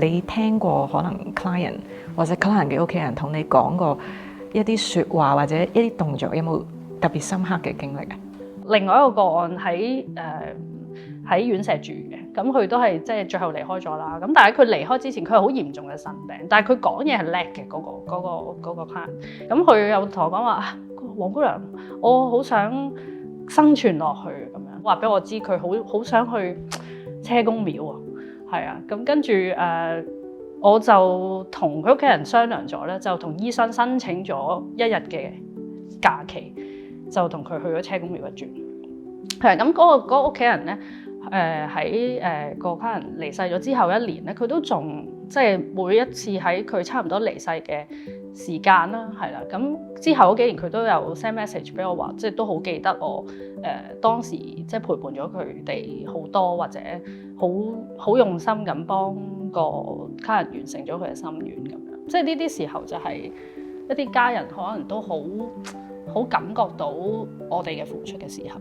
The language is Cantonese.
你聽過可能 client 或者 client 嘅屋企人同你講過一啲説話或者一啲動作，有冇特別深刻嘅經歷啊？另外一個個案喺院舍住嘅，咁佢都係即係最後離開咗啦。咁但係佢離開之前，佢係好嚴重嘅腎病，但係佢講嘢係叻嘅嗰個 client。咁佢有同我講話，黃姑娘，我好想生存落去咁樣，話俾我知佢好想去車公廟啊，係啊。咁跟住我就同佢屋企人商量咗咧，就同醫生申請咗1日嘅假期，就同佢去咗車公廟一轉。係咁嗰個屋企人咧。喺個家人離世咗之後1年咧，佢都仲即係每一次喺佢差唔多離世嘅時間啦，係啦。咁之後嗰幾年佢都有 send message 俾我話，即係都好記得我當時即係陪伴咗佢哋好多，或者好用心咁幫個家人完成咗佢嘅心願咁樣。即係呢啲時候就係一啲家人可能都好感覺到我哋嘅付出嘅時候。